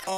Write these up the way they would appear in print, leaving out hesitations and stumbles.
さ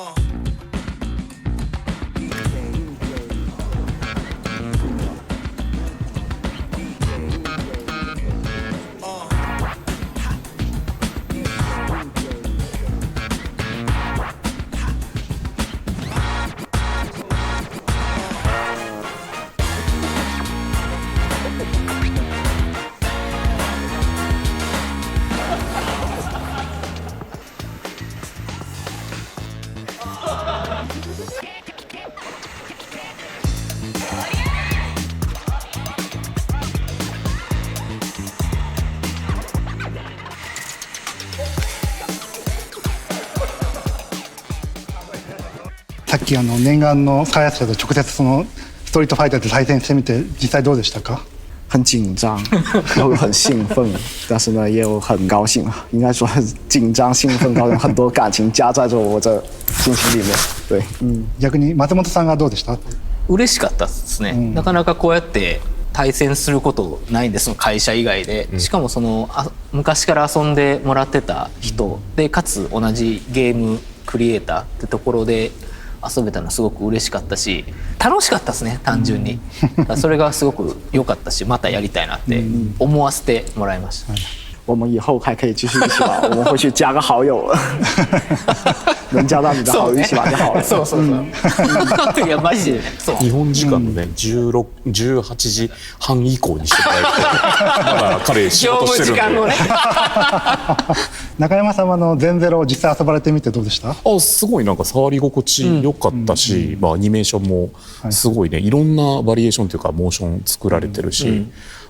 っき念願の開発者と直接そのストリートファイターで対戦してみて実際どうでしたか？很紧张，然后很兴奋，但是呢也有很高兴啊，应该说紧张、兴奋、高兴，很多感情加在着我这心情里面。对，逆に松本さんがどうでした？嬉しかったですね、なかなかこうやって対戦することないんです、その会社以外で。しかもその昔から遊んでもらってた人で、かつ同じゲームクリエイターってところで遊べたのすごく嬉しかったし、楽しかったですね、単純に。それがすごく良かったし、またやりたいなって思わせてもらいました。我们以后还可以继续一起玩，我们会去加个好友，能加到你的好友一起玩就好了。そうそうそう。いやマジでね。そう。日本時間のね、18時半以降にしてもらえると、まだ彼仕事してるんで。業務時間をね。中山さんは全ゼロを実際遊ばれてみてどうでした？すごいなんか触り心地良かったし、アニメーションもすごいね、いろんなバリエーションというかモーション作られてるし、エ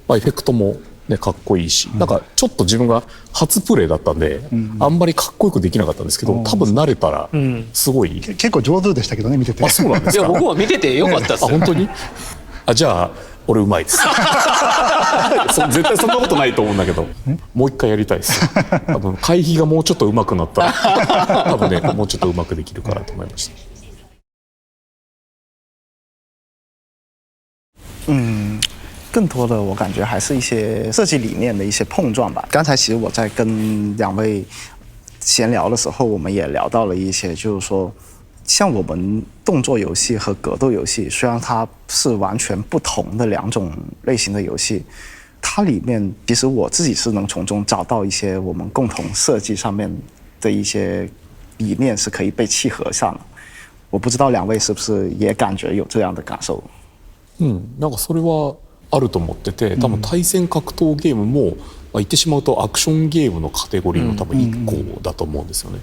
フェクトもね、かっこいいし、なんかちょっと自分が初プレイだったんで、あんまりかっこよくできなかったんですけど、多分慣れたらすごい、結構上手でしたけどね、見てて。あ、そうなんですか。いや僕は見ててよかったですよ。本当に？じゃあ俺うまいです。絶対そんなことないと思うんだけど、もう一回やりたいです。多分回避がもうちょっと上手くなったら、多分ねもうちょっと上手くできるかなと思いました。更多的我感觉还是一些设计理念的一些碰撞吧。刚才其实我在跟两位闲聊的时候，我们也聊到了一些，就是说，像我们动作游戏和格斗游戏，虽然它是完全不同的两种类型的游戏，它里面其实我自己是能从中找到一些我们共同设计上面的一些理念是可以被契合上的。我不知道两位是不是也感觉有这样的感受？なんかそれはあると思ってて、多分対戦格闘ゲームも、言ってしまうとアクションゲームのカテゴリーの多分1個だと思うんですよね。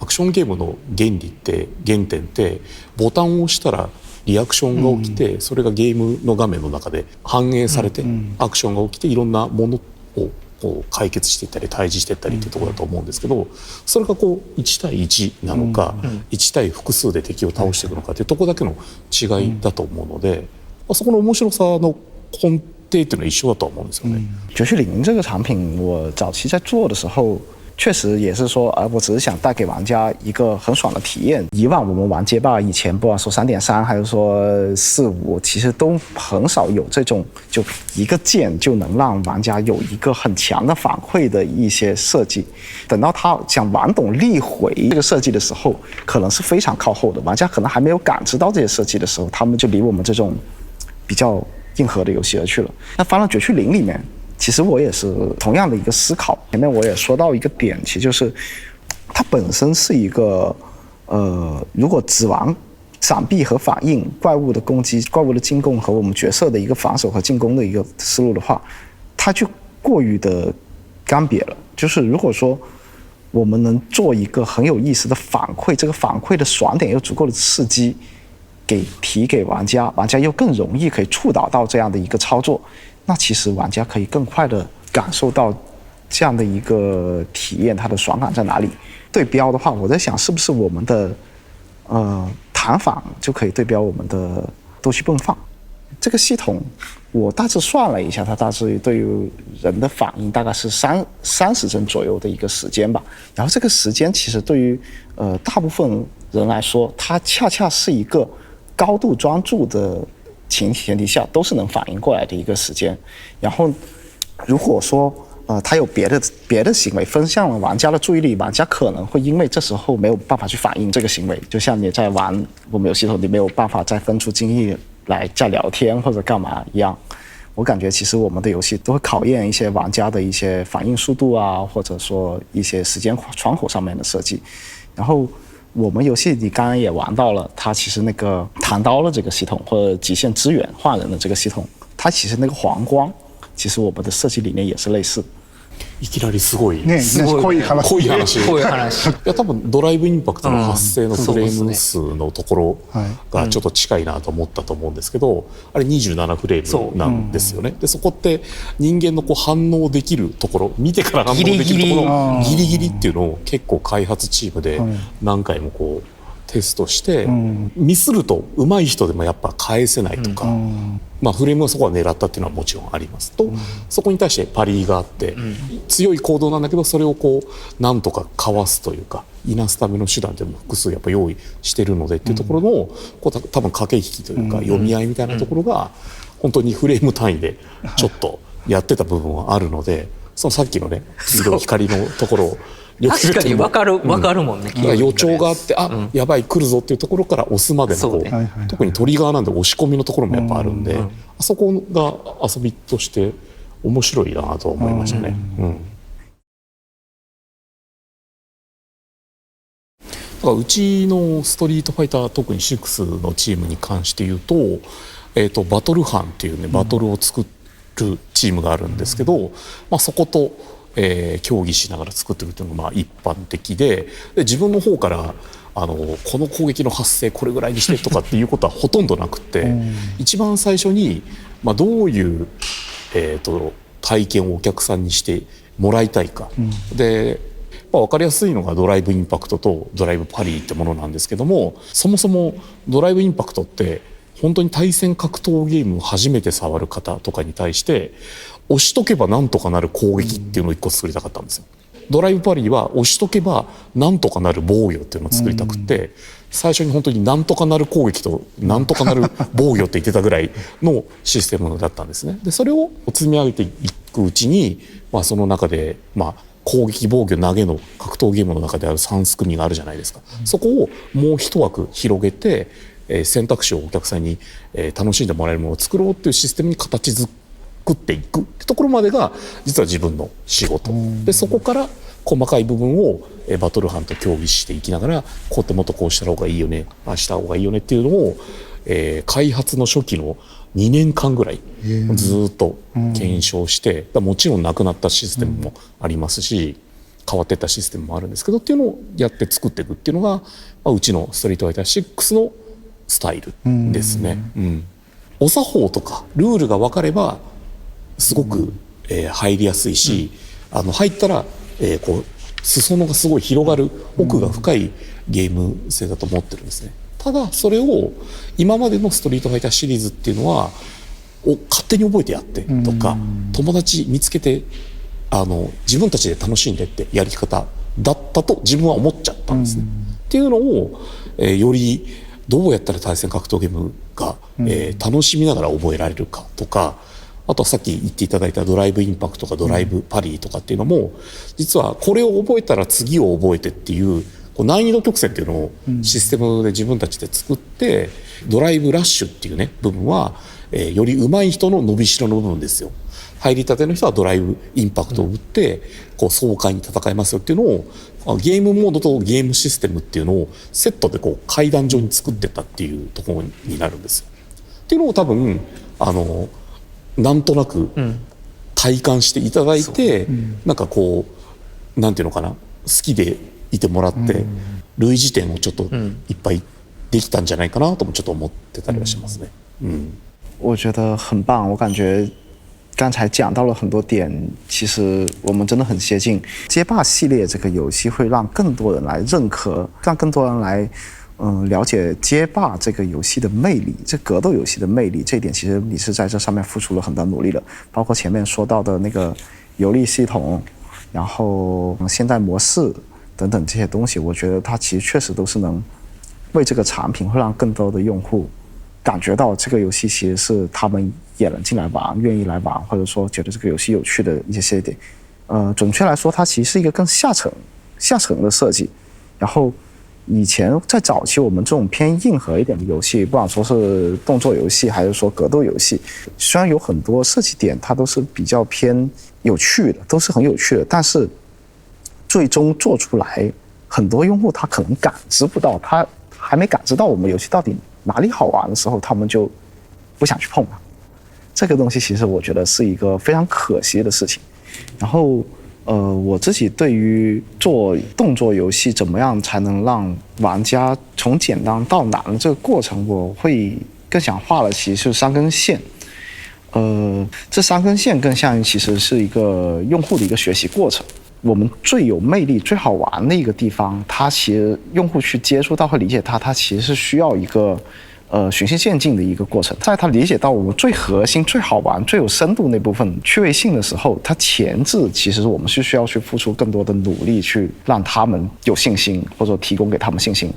アクションゲームの原理って原点ってボタンを押したらリアクションが起きて、それがゲームの画面の中で反映されて、アクションが起きていろんなものをこう解決していったり対峙していったりっていうところだと思うんですけど、それがこう1対1なのか、1対複数で敵を倒していくのかっていうところだけの違いだと思うので、そこの面白さの根底っていうのは一緒だと思うんですよね。绝区零这个产品，我早期在做的时候，确实也是说，我只是想带给玩家一个很爽的体验。以往我们玩街霸以前，不管说3.3还是说4.5，其实都很少有这种就一个键就能让玩家有一个很强的反馈的一些设计。等到他想玩懂立回这个设计的时候，可能是非常靠后的，玩家可能还没有感知到这些设计的时候，他们就离我们这种比较硬核的游戏而去了。那翻到绝区零里面，其实我也是同样的一个思考。前面我也说到一个点，其实就是它本身是一个如果只玩闪避和反应、怪物的攻击、怪物的进攻和我们角色的一个防守和进攻的一个思路的话，它就过于的干瘪了。就是如果说我们能做一个很有意思的反馈，这个反馈的爽点又足够的刺激，提给玩家，玩家又更容易可以触导到这样的一个操作，那其实玩家可以更快的感受到这样的一个体验，它的爽感在哪里？对标的话，我在想是不是我们的弹反就可以对标我们的多区迸放这个系统。我大致算了一下，它大致对于人的反应大概是30帧左右的一个时间吧。然后这个时间其实对于大部分人来说，它恰恰是一个高度专注的前提下都是能反应过来的一个时间。然后如果说它有别的别的行为分向了玩家的注意力，玩家可能会因为这时候没有办法去反应这个行为，就像你在玩我们游戏的时候，你没有办法再分出精力来再聊天或者干嘛一样。我感觉其实我们的游戏都会考验一些玩家的一些反应速度啊，或者说一些时间窗口上面的设计。然后我们游戏你刚刚也玩到了，它其实那个弹刀的这个系统或者极限支援换人的这个系统，它其实那个黄光，其实我们的设计理念也是类似。いきなりすごいね濃い話濃い話こういう話いや多分ドライブインパクトの発生のフレーム数のところがちょっと近いなと思ったと思うんですけど、あれ27フレームなんですよね。でそこって人間のこう反応できるところ、見てから反応できるところギリギリっていうのを結構開発チームで何回もこうテストして、ミスると上手い人でもやっぱ返せないとか、まあ、フレームはそこは狙ったっていうのはもちろんありますと、そこに対してパリがあって、強い行動なんだけどそれをこうなんとかかわすというかいなすための手段っていうのも複数やっぱ用意してるのでっていうところの、こう多分駆け引きというか読み合いみたいなところが本当にフレーム単位でちょっとやってた部分はあるので、そのさっきのね黄色い光のところを確かに分かるもんね、予兆があってやばい来るぞっていうところから押すまでのこう特にトリガーなんで押し込みのところもやっぱあるんで、あそこが遊びとして面白いなと思いましたね。だからうちのストリートファイター特に6のチームに関して言うと、バトル班っていうねバトルを作るチームがあるんですけど、まあ、そこと協議しながら作っていくというのがまあ一般的で、自分の方からこの攻撃の発生これぐらいにしてとかっていうことはほとんどなくて、一番最初に、まあ、どういう、体験をお客さんにしてもらいたいか、で、まあ、分かりやすいのがドライブインパクトとドライブパリーってものなんですけども、そもそもドライブインパクトって本当に対戦格闘ゲームを初めて触る方とかに対して押しとけばなんとかなる攻撃っていうのを一個作りたかったんですよ。ドライブパリーは押しとけばなんとかなる防御っていうのを作りたくて、最初に本当になんとかなる攻撃となんとかなる防御って言ってたぐらいのシステムだったんですね。でそれを積み上げていくうちに、まあ、その中で、まあ、攻撃防御投げの格闘ゲームの中である3組があるじゃないですか。そこをもう一枠広げて選択肢をお客さんに楽しんでもらえるものを作ろうっていうシステムに形作っていくってところまでが実は自分の仕事で、そこから細かい部分をバトル班と協議していきながら、こうってもっとこうした方がいいよね、ああした方がいいよねっていうのを、開発の初期の2年間ぐらいずっと検証して、もちろんなくなったシステムもありますし、変わっていったシステムもあるんですけどっていうのをやって作っていくっていうのが、まあ、うちのストリートファイター6のスタイルですね。お作法とかルールが分かればすごく、入りやすいし、入ったら、こう裾野がすごい広がる奥が深いゲーム性だと思ってるんですね。ただそれを今までのストリートファイターシリーズっていうのは勝手に覚えてやってとか、友達見つけて自分たちで楽しんでってやり方だったと自分は思っちゃったんですね。っていうのを、よりどうやったら対戦格闘ゲームが、楽しみながら覚えられるかとか、あとはさっき言っていただいたドライブインパクトとかドライブパリーとかっていうのも、実はこれを覚えたら次を覚えてっていう難易度曲線っていうのをシステムで自分たちで作って、ドライブラッシュっていうね部分は、より上手い人の伸びしろの部分ですよ。入りたての人はドライブインパクトを打って、こう爽快に戦いますよっていうのを、ゲームモードとゲームシステムっていうのをセットでこう階段状に作ってったっていうところになるんですよ。っていうのを多分なんとなく体感していただいて、なんかこうなんていうのかな、好きでいてもらって、類似点をちょっといっぱいできたんじゃないかなともちょっと思ってたりはしますね。我觉得很棒，我感觉刚才讲到了很多点，其实我们真的很接近。街霸系列这个游戏会让更多人来认可，让更多人来了解街霸这个游戏的魅力，这格斗游戏的魅力，这一点其实你是在这上面付出了很大努力的。包括前面说到的那个游历系统，然后现代模式等等这些东西，我觉得它其实确实都是能为这个产品会让更多的用户感觉到这个游戏其实是他们也能进来玩，愿意来玩，或者说觉得这个游戏有趣的一些点，准确来说，它其实是一个更下层的设计。然后以前在早期我们这种偏硬核一点的游戏，不管说是动作游戏还是说格斗游戏，虽然有很多设计点它都是比较偏有趣的，都是很有趣的，但是最终做出来，很多用户他可能感知不到，他还没感知到我们游戏到底哪里好玩的时候，他们就不想去碰它。这个东西其实我觉得是一个非常可惜的事情。然后我自己对于做动作游戏怎么样才能让玩家从简单到难的这个过程，我会更想画的其实是3根线。这3根线更像其实是一个用户的一个学习过程。我们最有魅力、最好玩的一个地方，它其实用户去接触到和理解它，它其实是需要一个循序渐进的一个过程。在他理解到我们最核心、最好玩、最有深度那部分趣味性的时候，他前置其实我们是需要去付出更多的努力，去让他们有信心，或者提供给他们信心。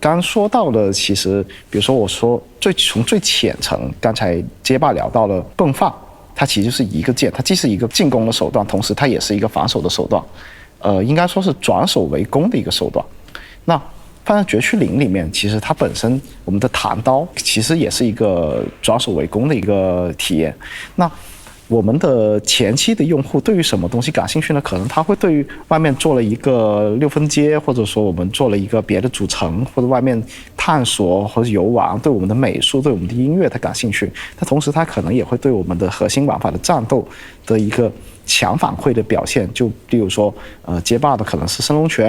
刚说到的，其实比如说我说从最浅层，刚才街霸聊到了迸发，它其实就是一个键，它既是一个进攻的手段，同时它也是一个防守的手段。应该说是转守为攻的一个手段。那放在绝区零里面，其实它本身我们的弹刀其实也是一个转守为攻的一个体验。那我们的前期的用户对于什么东西感兴趣呢？可能他会对于外面做了一个6分街，或者说我们做了一个别的主城，或者外面探索或者游玩，对我们的美术、对我们的音乐他感兴趣。但同时他可能也会对我们的核心玩法的战斗的一个强反馈的表现，就例如说街霸的可能是升龙拳，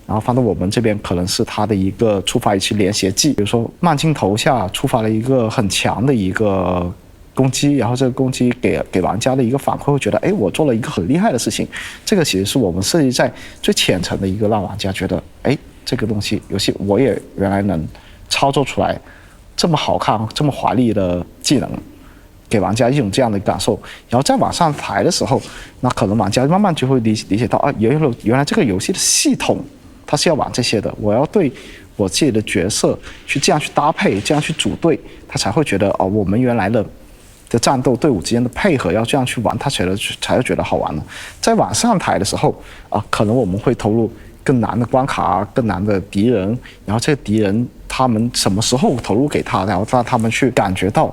然后放到我们这边可能是它的一个触发一些连携技，比如说慢镜头下触发了一个很强的一个攻击，然后这个攻击给玩家的一个反馈会觉得，哎，我做了一个很厉害的事情。这个其实是我们设计在最浅层的一个让玩家觉得，哎，这个东西游戏我也原来能操作出来这么好看、这么华丽的技能，给玩家一种这样的感受。然后再往上抬的时候，那可能玩家慢慢就会理解到啊，原来这个游戏的系统它是要玩这些的，我要对我自己的角色去这样去搭配，这样去组队，他才会觉得哦，我们原来的战斗队伍之间的配合要这样去玩，他才会觉得好玩了。再往上抬的时候啊，可能我们会投入更难的关卡、更难的敌人，然后这个敌人他们什么时候投入给他，然后让他们去感觉到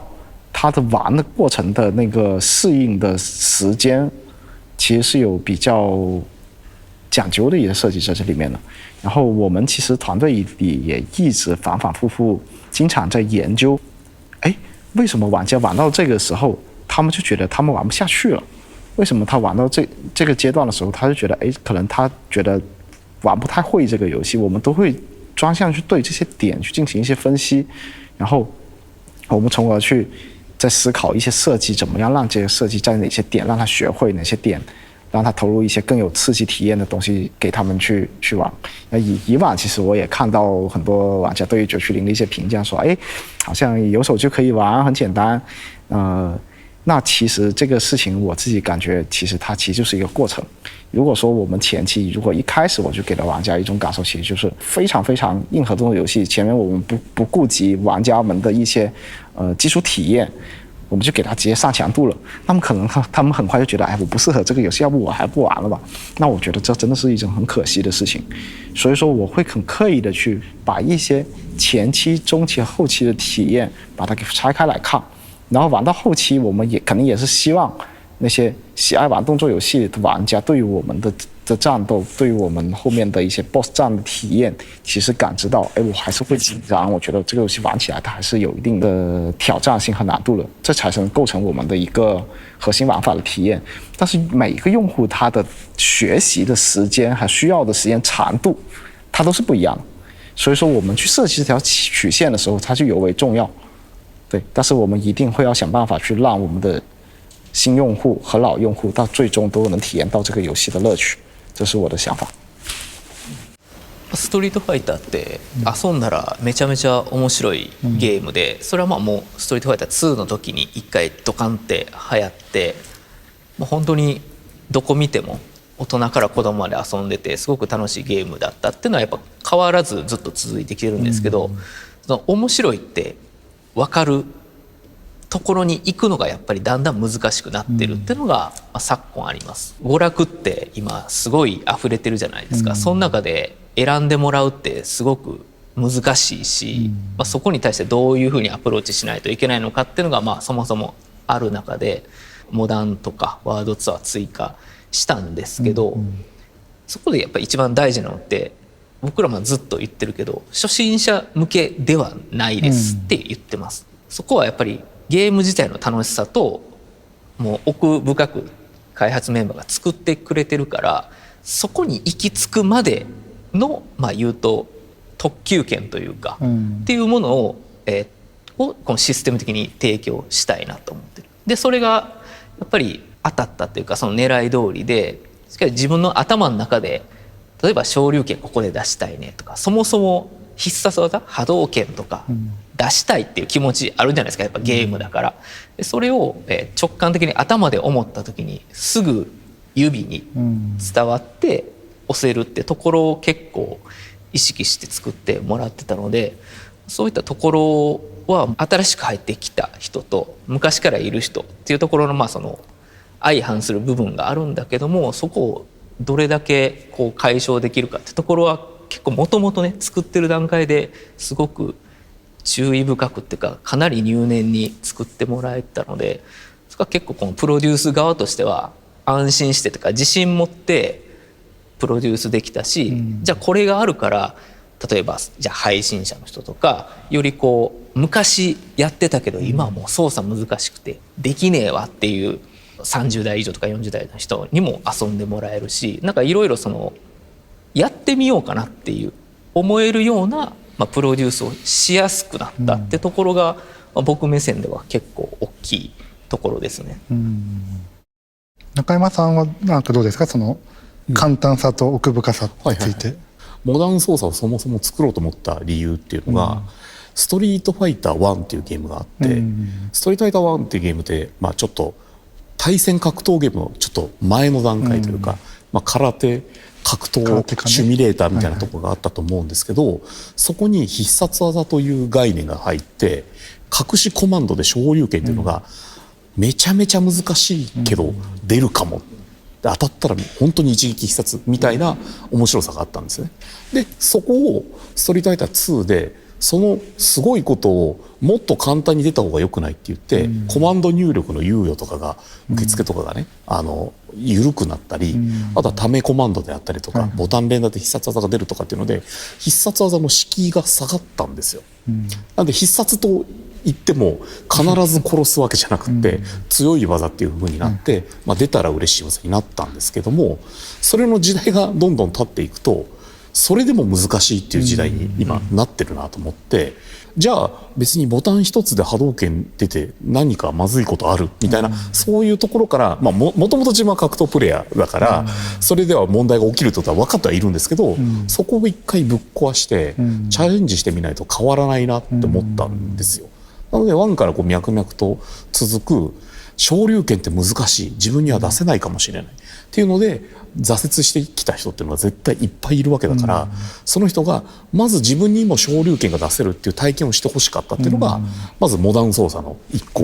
他的玩的过程的那个适应的时间，其实是有比较讲究的一些设计在这里面的。然后我们其实团队里也一直反反复复经常在研究，哎，为什么玩家玩到这个时候他们就觉得他们玩不下去了？为什么他玩到这个阶段的时候他就觉得，哎，可能他觉得玩不太会这个游戏？我们都会专项去对这些点去进行一些分析，然后我们从而去再思考一些设计，怎么样让这个设计在哪些点让他学会，哪些点让他投入一些更有刺激体验的东西给他们去玩。那以往其实我也看到很多玩家对于990的一些评价说，哎，好像有手就可以玩，很简单。那其实这个事情我自己感觉其实它其实就是一个过程。如果说我们前期如果一开始我就给了玩家一种感受，其实就是非常非常硬核的游戏，前面我们不顾及玩家们的一些基础体验，我们就给他直接上强度了，那么可能他们很快就觉得，哎，我不适合这个游戏，要不我还不玩了吧？那我觉得这真的是一种很可惜的事情。所以说我会很刻意的去把一些前期、中期、后期的体验把它给拆开来看，然后玩到后期，我们也肯定也是希望那些喜爱玩动作游戏的玩家对于我们的战斗，对于我们后面的一些 BOSS 战的体验，其实感知到，哎，我还是会紧张。我觉得这个游戏玩起来它还是有一定的挑战性和难度的，这才能构成我们的一个核心玩法的体验。但是每一个用户他的学习的时间还需要的时间长度，它都是不一样的。所以说我们去设计这条曲线的时候，它就尤为重要。对，但是我们一定会要想辦法去让我们的新用户和老用户到最終都能体驗到這個遊戲的樂趣，這是我的想法。ストリートファイターって遊んだらめちゃめちゃ面白いゲームで、それはまあもうストリートファイター2の時に一回ドカンって流行って、もう本当にどこ見ても大人から子供まで遊んでてすごく楽しいゲームだったっていうのはやっぱ変わらずずっと続いてきてるんですけど、その面白いって分かるところに行くのがやっぱりだんだん難しくなってるっていうのが、昨今あります。娯楽って今すごい溢れてるじゃないですか。その中で選んでもらうってすごく難しいし、そこに対してどういうふうにアプローチしないといけないのかっていうのがそもそもある中で、モダンとかワードツアー追加したんですけど、そこでやっぱり一番大事なのって僕らもずっと言ってるけど、初心者向けではないですって言ってます。そこはやっぱりゲーム自体の楽しさともう奥深く開発メンバーが作ってくれてるから、そこに行き着くまでの言うと特急券というか、っていうものをこのシステム的に提供したいなと思ってる。でそれがやっぱり当たったっていうか、その狙い通りで、しかし自分の頭の中で例えば昇竜拳ここで出したいねとか、そもそも必殺技波動拳とか出したいっていう気持ちあるじゃないですか、やっぱゲームだから。でそれを直感的に頭で思った時にすぐ指に伝わって押せるってところを結構意識して作ってもらってたので、そういったところは新しく入ってきた人と昔からいる人っていうところのその相反する部分があるんだけども、そこをどれだけこう解消できるかってところは結構もともとね作ってる段階ですごく注意深くっていうか、かなり入念に作ってもらえたので、そこは結構このプロデュース側としては安心してとか自信持ってプロデュースできたし、じゃあこれがあるから例えばじゃあ配信者の人とかよりこう昔やってたけど今はもう操作難しくてできねえわっていう30代以上とか40代の人にも遊んでもらえるし、なんかいろいろそのやってみようかなっていう思えるようなプロデュースをしやすくなったってところが僕目線では結構大きいところですね。中山さんはなんかどうですか、その簡単さと奥深さについて。モダン操作をそもそも作ろうと思った理由っていうのが、ストリートファイター1っていうゲームがあって、ストリートファイター1っていうゲームってちょっと対戦格闘ゲームのちょっと前の段階というか、空手格闘シミュレーターみたいなところがあったと思うんですけど、そこに必殺技という概念が入って隠しコマンドで昇竜拳っていうのがめちゃめちゃ難しいけど出るかも、当たったら本当に一撃必殺みたいな面白さがあったんですね。でそこをストリートファイター2でそのすごいことをもっと簡単に出た方が良くないって言って、コマンド入力の猶予とかが受付とかがね緩くなったり、あとはためコマンドであったりとか、ボタン連打で必殺技が出るとかっていうので必殺技の敷居が下がったんですよ。なんで必殺と言っても必ず殺すわけじゃなくて強い技っていう風になって、出たら嬉しい技になったんですけども、それの時代がどんどん経っていくとそれでも難しいっていう時代に今なってるなと思って、じゃあ別にボタン一つで波動拳出て何かまずいことあるみたいな、そういうところから、もともと自分は格闘プレイヤーだから、それでは問題が起きるってことは分かってはいるんですけど、そこを一回ぶっ壊してチャレンジしてみないと変わらないなって思ったんですよ。なので1からこう脈々と続く昇竜拳って難しい、自分には出せないかもしれないっていうので挫折してきた人っていうのは絶対いっぱいいるわけだから、その人がまず自分にも昇竜拳が出せるっていう体験をしてほしかったっていうのが、まずモダン操作の一個、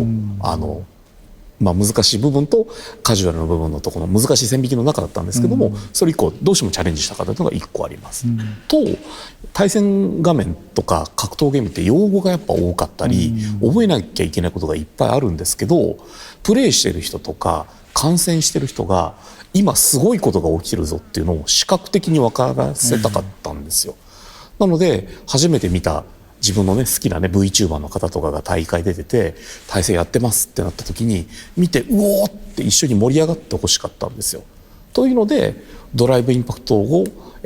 難しい部分とカジュアルな部分のところの難しい線引きの中だったんですけども、それ以降どうしてもチャレンジしたかったというのが一個あります。と対戦画面とか格闘ゲームって用語がやっぱ多かったり、覚えなきゃいけないことがいっぱいあるんですけど、プレイしてる人とか観戦してる人が今すごいことが起きてるぞっていうのを視覚的に分からせたかったんですよ。なので初めて見た自分のね好きなね VTuber の方とかが大会出てて対戦やってますってなった時に見てうおーって一緒に盛り上がってほしかったんですよ。というのでドライブインパクトを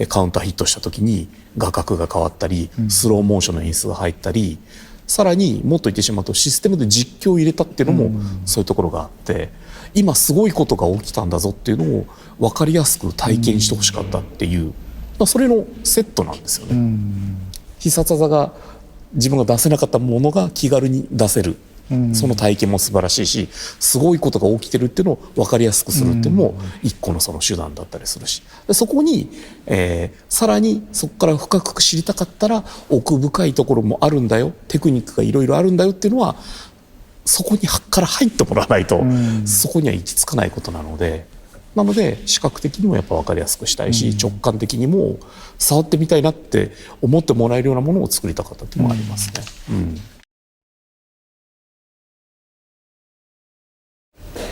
カウンターヒットした時に画角が変わったりスローモーションの演出が入ったり、さらにもっと言ってしまうとシステムで実況を入れたっていうのもそういうところがあって、今すごいことが起きたんだぞっていうのを分かりやすく体験してほしかったっていう、それのセットなんですよね。必殺技が自分が出せなかったものが気軽に出せる、その体験も素晴らしいし、すごいことが起きてるっていうのを分かりやすくするっていうのも一個のその手段だったりするし、でそこに、さらにそこから深く知りたかったら奥深いところもあるんだよ、テクニックがいろいろあるんだよっていうのはそこにから入ってもらわないと、そこには行き着かないことなので、なので視覚的にもやっぱ分かりやすくしたいし、直感的にも触ってみたいなって思ってもらえるようなものを作りたかったっていうのもありますね。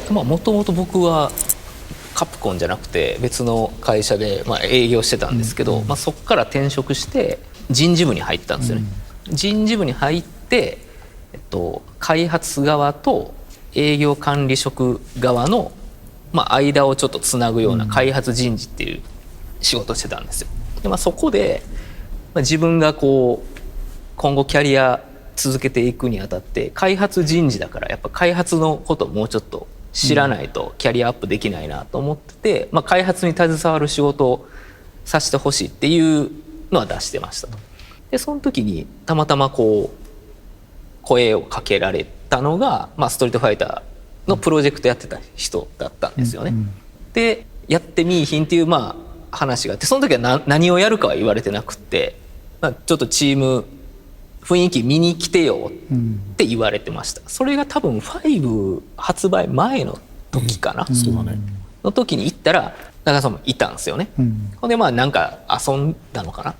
もともと僕はカプコンじゃなくて別の会社で営業してたんですけど、そこから転職して人事部に入ったんですよね。人事部に入って、開発側と営業管理職側の、間をちょっとつなぐような開発人事っていう仕事をしてたんですよ。で、そこで、自分がこう今後キャリア続けていくにあたって開発人事だからやっぱ開発のことをもうちょっと知らないとキャリアアップできないなと思ってて、開発に携わる仕事をさせてほしいっていうのは出してましたと。でその時にたまたまこう声をかけられたのが、ストリートファイターのプロジェクトやってた人だったんですよね。でやってみいひんっていう話があって、その時は何をやるかは言われてなくって、ちょっとチーム雰囲気見に来てよって言われてました。それが多分5発売前の時かな、そうだね、の時に行ったら中田さんもいたんですよね。ほんでなんか遊んだのかな、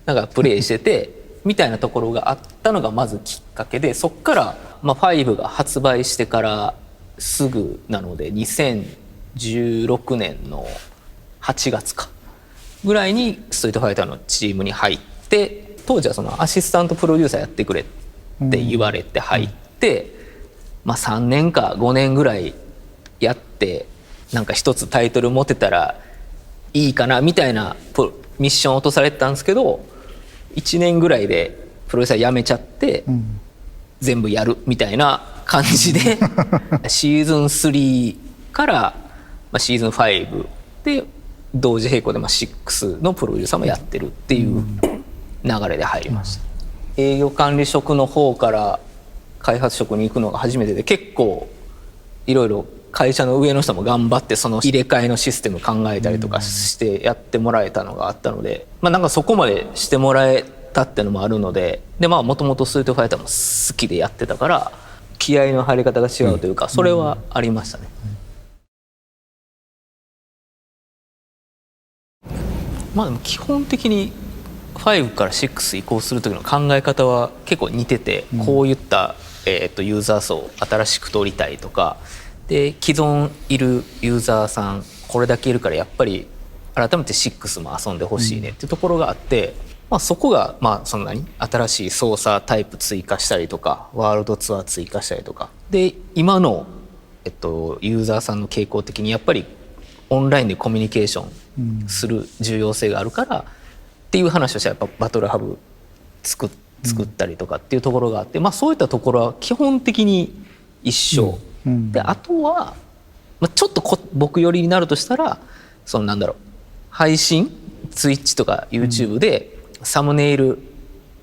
なんかプレイしててみたいなところがあったのがまずきっかけで、そっから5が発売してからすぐなので2016年の8月かぐらいにストリートファイターのチームに入って、当時はそのアシスタントプロデューサーやってくれって言われて入って、3年か5年ぐらいやってなんか一つタイトル持てたらいいかなみたいなミッションを落とされてたんですけど、1年ぐらいでプロデューサー辞めちゃって全部やるみたいな感じでシーズン3からシーズン5で同時並行で6のプロデューサーもやってるっていう流れで入りました。営業管理職の方から開発職に行くのが初めてで、結構いろいろ会社の上の人も頑張ってその入れ替えのシステム考えたりとかしてやってもらえたのがあったので、なんかそこまでしてもらえたってのもあるので、もともとストリートファイターも好きでやってたから気合の入り方が違うというか、それはありましたね。でも基本的に5から6移行する時の考え方は結構似てて、こういった、ユーザー層新しく取りたいとかで、既存いるユーザーさんこれだけいるからやっぱり改めて6も遊んでほしいねっていうところがあって、そこがそんなに新しい操作タイプ追加したりとかワールドツアー追加したりとかで、今の、ユーザーさんの傾向的にやっぱりオンラインでコミュニケーションする重要性があるからっていう話をしてやっぱバトルハブ作ったりとかっていうところがあって、そういったところは基本的に一緒、であとは、ちょっと僕寄りになるとしたら配信ツイッチとか YouTube でサムネイル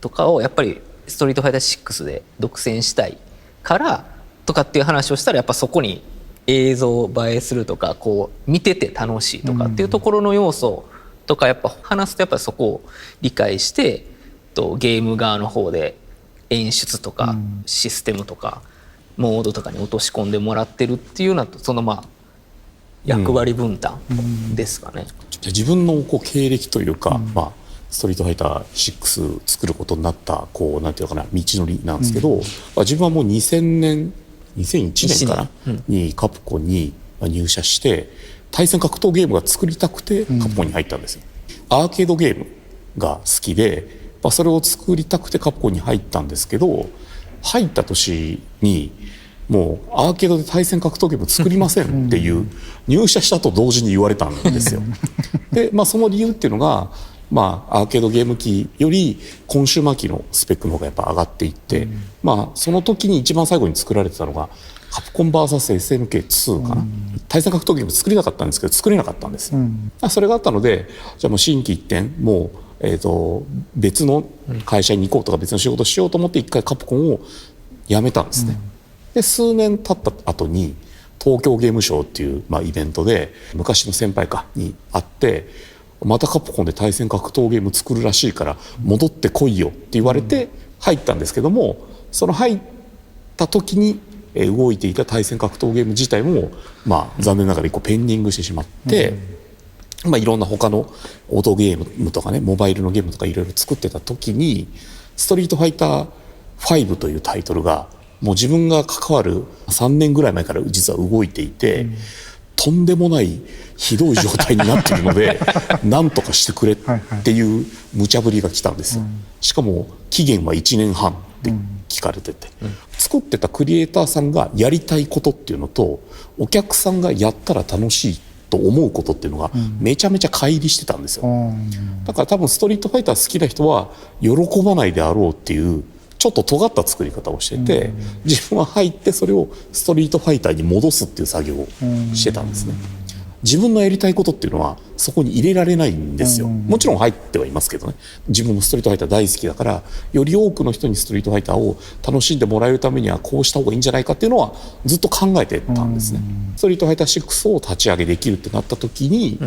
とかをやっぱりストリートファイター6で独占したいからとかっていう話をしたら、やっぱそこに映像映えするとかこう見てて楽しいとかっていうところの要素とかやっぱ話すとやっぱりそこを理解してゲーム側の方で演出とかシステムとかモードとかに落とし込んでもらってるっていうのと、その役割分担ですかね。自分の経歴というか、ストリートファイター6作ることになったなんていうのかな、道のりなんですけど、自分はもう2001年かな、にカプコンに入社して対戦格闘ゲームが作りたくてカプコンに入ったんですよ。アーケードゲームが好きで、それを作りたくてカプコンに入ったんですけど、入った年にもうアーケードで対戦格闘ゲーム作りませんっていう入社したと同時に言われたんですよ。で、その理由っていうのが、アーケードゲーム機よりコンシューマー機のスペックの方がやっぱ上がっていって、その時に一番最後に作られてたのがカプコン VSSNK2 かな、対戦格闘ゲーム作りたかったんですけど作れなかったんですよ。それがあったので、じゃあもう心機一転もう別の会社に行こうとか別の仕事しようと思って一回カプコンを辞めたんですね。で数年経った後に東京ゲームショウっていうイベントで昔の先輩に会って、またカプコンで対戦格闘ゲーム作るらしいから戻ってこいよって言われて入ったんですけども、その入った時に動いていた対戦格闘ゲーム自体も、まあ、残念ながら一個ペンディングしてしまって、まあ、いろんな他のオートゲームとかねモバイルのゲームとかいろいろ作ってた時に「ストリートファイター5」というタイトルがもう自分が関わる3年ぐらい前から実は動いていて、とんでもないひどい状態になっているのでなんとかしてくれっていう無茶ぶりが来たんですよ。しかも期限は1年半って聞かれてて、作ってたクリエイターさんがやりたいことっていうのとお客さんがやったら楽しいと思うことっていうのがめちゃめちゃ乖離してたんですよ。だから多分ストリートファイター好きな人は喜ばないであろうっていうちょっと尖った作り方をしてて、自分は入ってそれをストリートファイターに戻すっていう作業をしてたんですね。自分のやりたいことっていうのはそこに入れられないんですよ。もちろん入ってはいますけどね。自分もストリートファイター大好きだからより多くの人にストリートファイターを楽しんでもらえるためにはこうした方がいいんじゃないかっていうのはずっと考えてたんですね。ストリートファイター6を立ち上げできるってなった時に、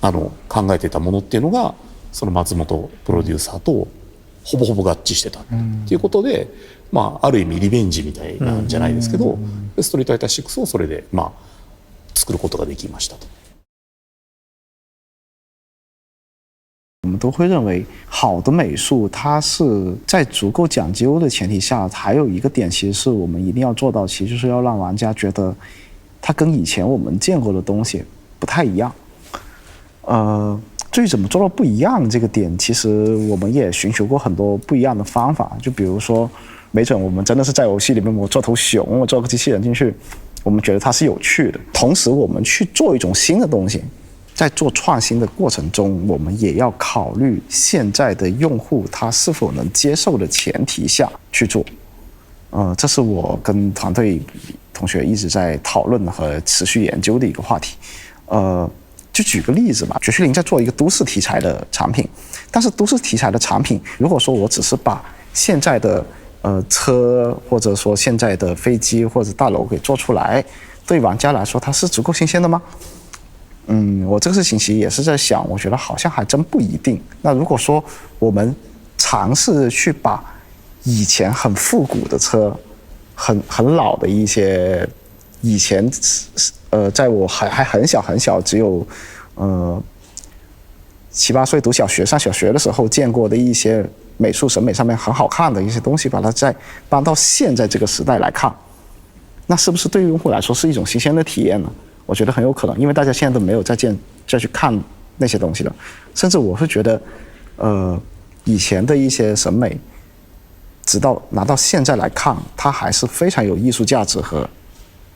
考えてたものっていうのがその松本プロデューサーとほぼほぼ合致してたっていうことで、まあ、ある意味リベンジみたいなんじゃないですけど、ストリートファイター6をそれで、まあ、作ることができましたと。我们都会认为好的美术它是在足够讲究的前提下，还有一个点其实是我们一定要做到，其实就是要让玩家觉得它跟以前我们见过的东西不太一样。至于怎么做到不一样这个点，其实我们也寻求过很多不一样的方法。就比如说，没准我们真的是在游戏里面，我做头熊，我做个机器人进去，我们觉得它是有趣的。同时，我们去做一种新的东西，在做创新的过程中，我们也要考虑现在的用户他是否能接受的前提下去做。这是我跟团队同学一直在讨论和持续研究的一个话题。就举个例子吧，绝区零在做一个都市题材的产品，但是都市题材的产品，如果说我只是把现在的车或者说现在的飞机或者大楼给做出来，对玩家来说它是足够新鲜的吗？我这个事情其实也是在想，我觉得好像还真不一定。那如果说我们尝试去把以前很复古的车，很老的一些以前在我还很小，只有7、8岁读小学上小学的时候见过的一些美术审美上面很好看的一些东西，把它再搬到现在这个时代来看，那是不是对于用户来说是一种新鲜的体验呢？我觉得很有可能，因为大家现在都没有再去看那些东西了，甚至我会觉得以前的一些审美直到拿到现在来看，它还是非常有艺术价值和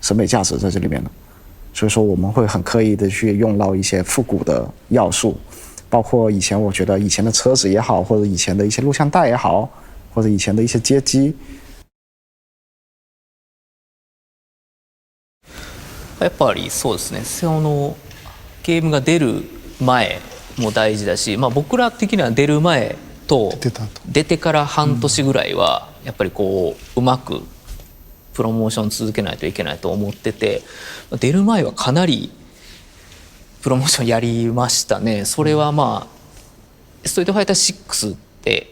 审美价值在这里面的。所以说我们会很刻意的去用到一些复古的要素，包括以前我觉得以前的车子也好，或者以前的一些录像带也好，或者以前的一些街机。やっぱりそうですね、ゲームが出る前も大事だし、僕ら的には出る前と出てから半年ぐらいはやっぱりこううまくプロモーション続けないといけないと思ってて、出る前はかなりプロモーションやりましたね。それはストリートファイター6って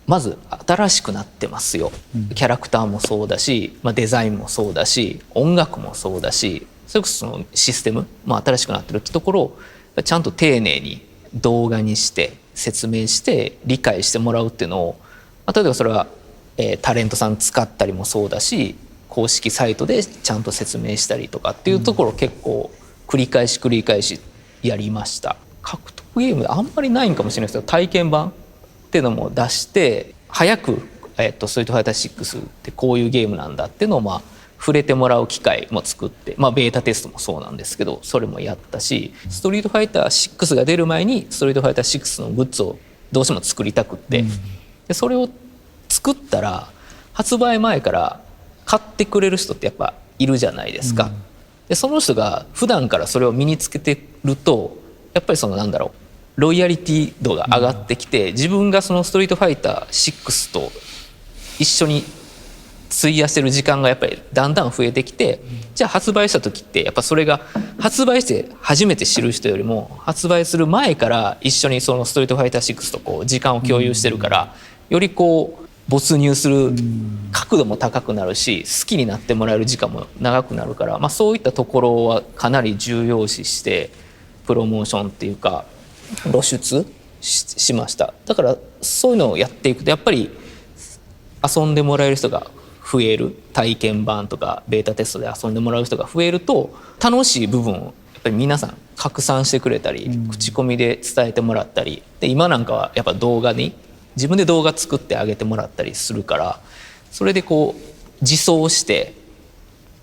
まず新しくなってますよ。キャラクターもそうだし、デザインもそうだし、音楽もそうだし、それこそそのシステムも新しくなってるってところをちゃんと丁寧に動画にして説明して理解してもらうっていうのを、例えばそれはタレントさん使ったりもそうだし、公式サイトでちゃんと説明したりとかっていうところを結構繰り返しやりました。格闘ゲームあんまりないんかもしれないですけど、体験版っていうのも出して早く、ストリートファイター6ってこういうゲームなんだっていうのを触れてもらう機会も作って、ベータテストもそうなんですけどそれもやったし、ストリートファイター6が出る前にストリートファイター6のグッズをどうしても作りたくって、でそれを作ったら発売前から買ってくれる人ってやっぱいるじゃないですか。でその人が普段からそれを身につけてるとやっぱりロイヤリティ度が上がってきて、自分がそのストリートファイター6と一緒に費やしてる時間がやっぱりだんだん増えてきて、じゃあ発売した時ってやっぱそれが発売して初めて知る人よりも発売する前から一緒にそのストリートファイター6とこう時間を共有してるから、よりこう没入する角度も高くなるし好きになってもらえる時間も長くなるから、そういったところはかなり重要視してプロモーションっていうか露出 しました。だからそういうのをやっていくとやっぱり遊んでもらえる人が増える、体験版とかベータテストで遊んでもらう人が増えると楽しい部分をやっぱり皆さん拡散してくれたり口コミで伝えてもらったりで、今なんかはやっぱ動画に自分で動画作ってあげてもらったりするから、それでこう自走して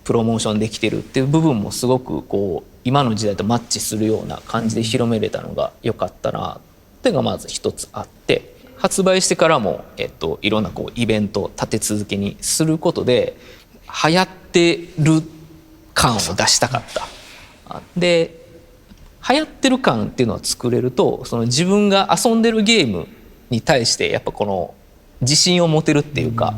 プロモーションできてるっていう部分もすごくこう今の時代とマッチするような感じで広めれたのが良かったなっていうのがまず一つあって、発売してからも、いろんなこうイベントを立て続けにすることで流行ってる感を出したかった。で流行ってる感っていうのを作れると、その自分が遊んでるゲームに対してやっぱこの自信を持てるっていうか、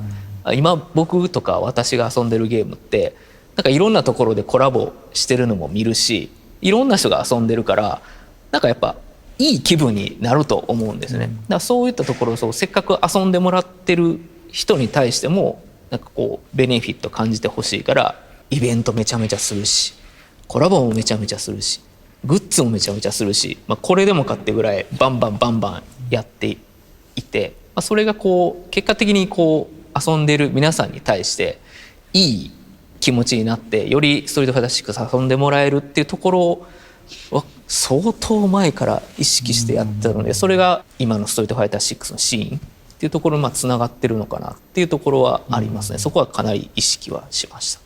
今僕とか私が遊んでるゲームってなんかいろんなところでコラボしてるのも見るし、いろんな人が遊んでるからなんかやっぱいい気分になると思うんですね。だからそういったところをせっかく遊んでもらってる人に対してもなんかこうベネフィット感じてほしいから、イベントめちゃめちゃするしコラボもめちゃめちゃするしグッズもめちゃめちゃするし、これでもかってぐらいバンバンやっていて、それがこう結果的にこう遊んでる皆さんに対していい気持ちになってよりストリートファイター6遊んでもらえるっていうところは相当前から意識してやってたので、それが今のストリートファイター6のシーンっていうところにつながってるのかなっていうところはありますね。そこはかなり意識はしました。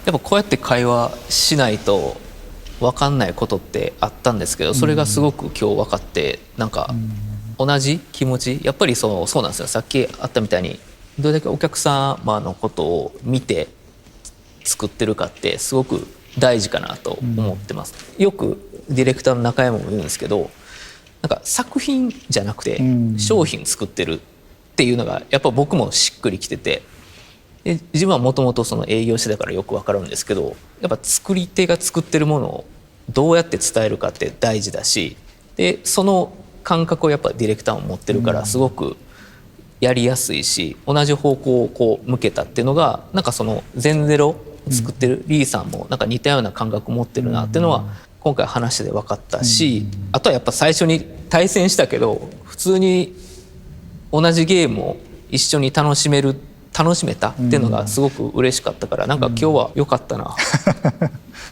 やっぱこうやって会話しないと分かんないことってあったんですけど、それがすごく今日分かって、なんか同じ気持ち、やっぱりそうなんですよ。さっきあったみたいにどれだけお客様のことを見て作ってるかってすごく大事かなと思ってます。よくディレクターの中山も言うんですけど、なんか作品じゃなくて商品作ってるっていうのがやっぱ僕もしっくりきてて、で自分はもともとその営業してたからよく分かるんですけど、やっぱ作り手が作ってるものをどうやって伝えるかって大事だし、でその感覚をやっぱディレクターも持ってるからすごくやりやすいし、同じ方向をこう向けたっていうのがなんかその全ゼロ作ってるリーさんもなんか似たような感覚持ってるなっていうのは今回話で分かったし、あとはやっぱ最初に対戦したけど普通に同じゲームを一緒に楽しめたっていうのがすごく嬉しかったから、なんか今日は良かったな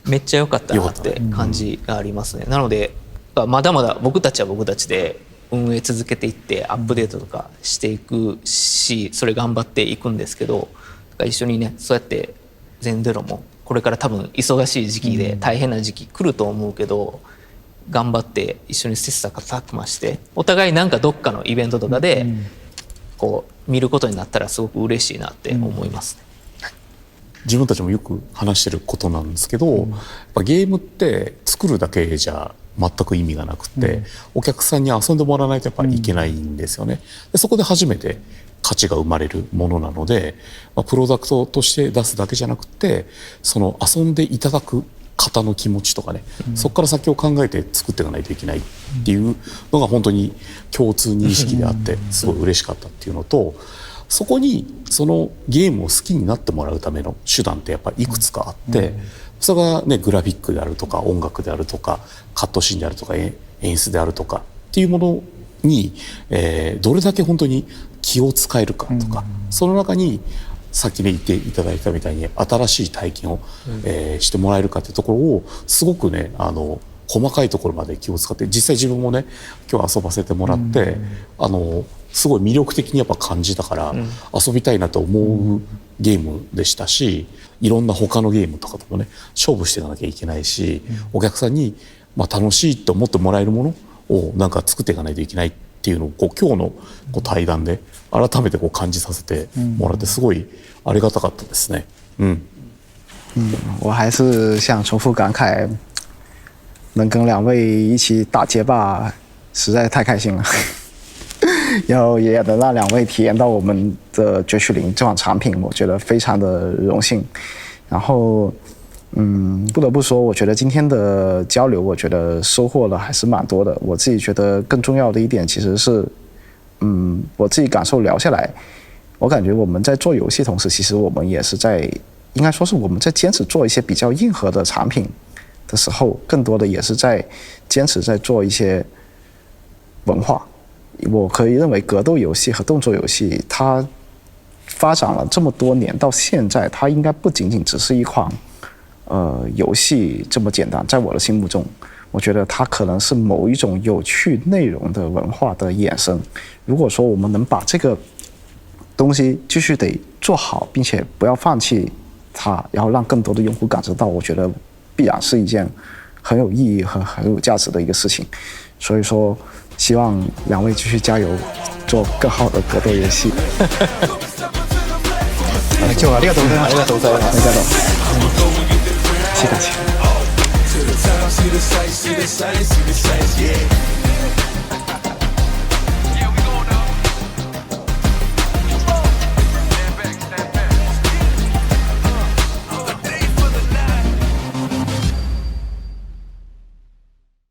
めっちゃ良かったなって感じがありますね。なのでまだまだ僕たちは僕たちで運営続けていってアップデートとかしていくし、それ頑張っていくんですけど、一緒にねそうやって全ゼロもこれから多分忙しい時期で大変な時期来ると思うけど、頑張って一緒に切磋琢磨してお互いなんかどっかのイベントとかでこう見ることになったらすごく嬉しいなって思いますね。自分たちもよく話してることなんですけど、やっぱゲームって作るだけじゃ全く意味がなくて、お客さんに遊んでもらわないとやっぱりいけないんですよね。でそこで初めて価値が生まれるものなので、プロダクトとして出すだけじゃなくて、その遊んでいただく方の気持ちとかね、そこから先を考えて作っていかないといけないっていうのが本当に共通認識であってすごい嬉しかったっていうのと、そこにそのゲームを好きになってもらうための手段ってやっぱりいくつかあって、それがねグラフィックであるとか音楽であるとかカットシーンであるとか演出であるとかっていうものに、どれだけ本当に気を使えるかとか、その中にさっきね言っていただいたみたいに新しい体験を、してもらえるかっていうところをすごくね細かいところまで気を使って、実際自分もね今日遊ばせてもらって、すごい魅力的にやっぱ感じたから、遊びたいなと思うゲームでしたし、いろんな他のゲームとかともね勝負していかなきゃいけないし、お客さんに楽しいと思ってもらえるものをなんか作っていかないといけないっていうのを今日の対談で改めて感じさせてもらってすごいありがたかったですね。我还是想重复感慨，能跟两位一起打街霸实在太开心了。然后也能让两位体验到我们的绝区零这款产品，我觉得非常的荣幸。然后不得不说，我觉得今天的交流，我觉得收获了还是蛮多的。我自己觉得更重要的一点其实是，我自己感受聊下来，我感觉我们在做游戏同时，其实我们也是在，应该说是我们在坚持做一些比较硬核的产品的时候，更多的也是在坚持在做一些文化。我可以认为格斗游戏和动作游戏，它发展了这么多年，到现在，它应该不仅仅只是一款游戏这么简单。在我的心目中，我觉得它可能是某一种有趣内容的文化的衍生。如果说我们能把这个东西继续得做好，并且不要放弃它，然后让更多的用户感知到，我觉得必然是一件很有意义和很有价值的一个事情。所以说，希望两位继续加油，做更好的格斗游戏。今日はありがとうございました。ありがとうございます。谢谢。